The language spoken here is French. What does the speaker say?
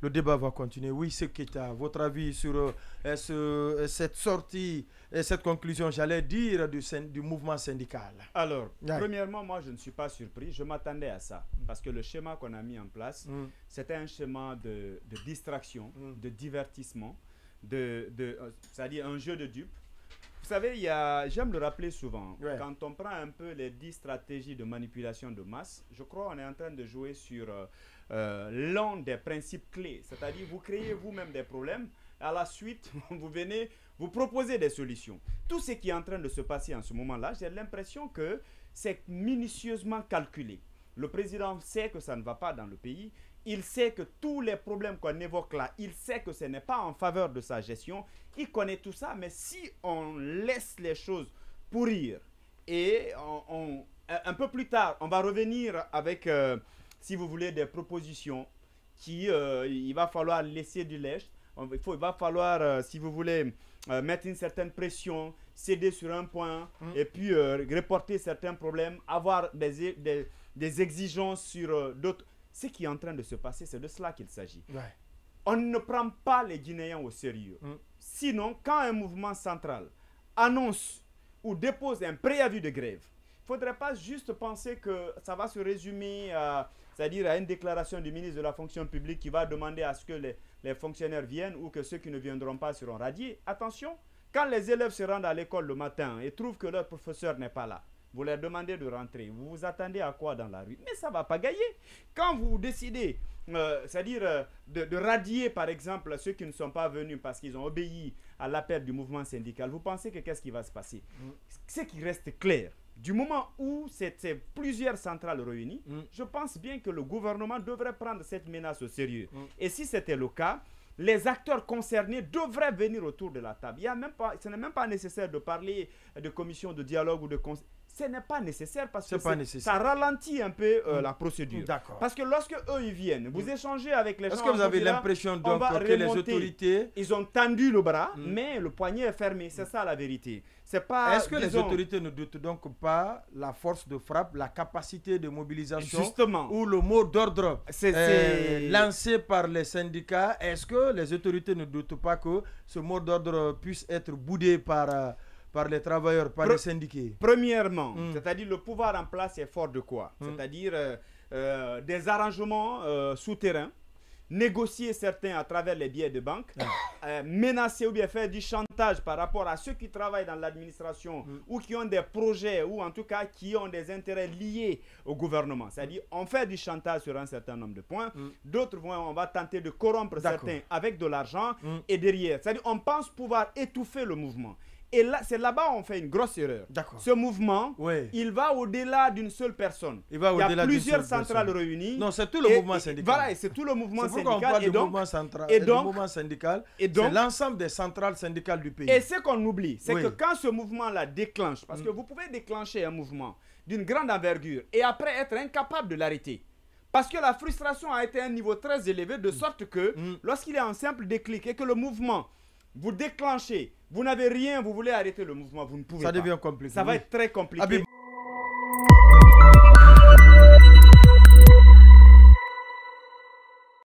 Le débat va continuer. Oui, c'est Keita, votre avis sur cette sortie et cette conclusion, j'allais dire, du mouvement syndical. Alors, premièrement, moi, je ne suis pas surpris. Je m'attendais à ça. Parce que le schéma qu'on a mis en place, c'était un schéma de distraction, de divertissement, c'est-à-dire un jeu de dupes. Vous savez, j'aime le rappeler souvent, quand on prend un peu les 10 stratégies de manipulation de masse, je crois qu'on est en train de jouer sur l'un des principes clés. C'est-à-dire, vous créez vous-même des problèmes, à la suite, vous venez vous proposer des solutions. Tout ce qui est en train de se passer en ce moment-là, j'ai l'impression que c'est minutieusement calculé. Le président sait que ça ne va pas dans le pays. Il sait que tous les problèmes qu'on évoque là, il sait que ce n'est pas en faveur de sa gestion. Il connaît tout ça, mais si on laisse les choses pourrir et un peu plus tard, on va revenir avec, si vous voulez, des propositions il va falloir laisser du lèche. Il va falloir, si vous voulez, mettre une certaine pression, céder sur un point et puis reporter certains problèmes, avoir des exigences sur d'autres. Ce qui est en train de se passer, c'est de cela qu'il s'agit. On ne prend pas les Guinéens au sérieux. Sinon, quand un mouvement central annonce ou dépose un préavis de grève, il ne faudrait pas juste penser que ça va se résumer c'est-à-dire à une déclaration du ministre de la fonction publique qui va demander à ce que les fonctionnaires viennent ou que ceux qui ne viendront pas seront radiés. Attention, quand les élèves se rendent à l'école le matin et trouvent que leur professeur n'est pas là, vous leur demandez de rentrer. Vous vous attendez à quoi dans la rue? Mais ça ne va pas gagner. Quand vous décidez, c'est-à-dire de radier, par exemple, ceux qui ne sont pas venus parce qu'ils ont obéi à l'appel du mouvement syndical, vous pensez que qu'est-ce qui va se passer? Ce qui reste clair, du moment où c'est plusieurs centrales réunies, je pense bien que le gouvernement devrait prendre cette menace au sérieux. Et si c'était le cas, les acteurs concernés devraient venir autour de la table. Ce n'est même pas nécessaire de parler de commission de dialogue ou de conseil. Ce n'est pas nécessaire parce que ça ralentit un peu la procédure. Parce que lorsque eux ils viennent, vous échangez avec les gens. Est-ce que vous avez l'impression donc que les autorités... Ils ont tendu le bras, mais le poignet est fermé. C'est ça la vérité. Est-ce que les autorités ne doutent donc pas la force de frappe, la capacité de mobilisation ou le mot d'ordre lancé par les syndicats? Est-ce que les autorités ne doutent pas que ce mot d'ordre puisse être boudé par les travailleurs, par les syndiqués? Premièrement, c'est-à-dire le pouvoir en place est fort de quoi? C'est-à-dire des arrangements souterrains, négocier certains à travers les billets de banque, menacer ou bien faire du chantage par rapport à ceux qui travaillent dans l'administration ou qui ont des projets ou en tout cas qui ont des intérêts liés au gouvernement. C'est-à-dire on fait du chantage sur un certain nombre de points, d'autres on va tenter de corrompre certains avec de l'argent et derrière. C'est-à-dire on pense pouvoir étouffer le mouvement. Et là, c'est là-bas où on fait une grosse erreur. Ce mouvement, il va au-delà d'une seule personne. Il y a plusieurs centrales réunies. Non, c'est tout le mouvement syndical. Voilà, c'est tout le mouvement syndical. On parle du mouvement central, et donc, mouvement syndical, c'est l'ensemble des centrales syndicales du pays. Et ce qu'on oublie, c'est que quand ce mouvement-là déclenche, parce que vous pouvez déclencher un mouvement d'une grande envergure et après être incapable de l'arrêter. Parce que la frustration a été à un niveau très élevé, de sorte que lorsqu'il y a un simple déclic et que le mouvement, vous déclenchez, vous n'avez rien, vous voulez arrêter le mouvement, vous ne pouvez pas. Ça devient compliqué. Ça va être très compliqué.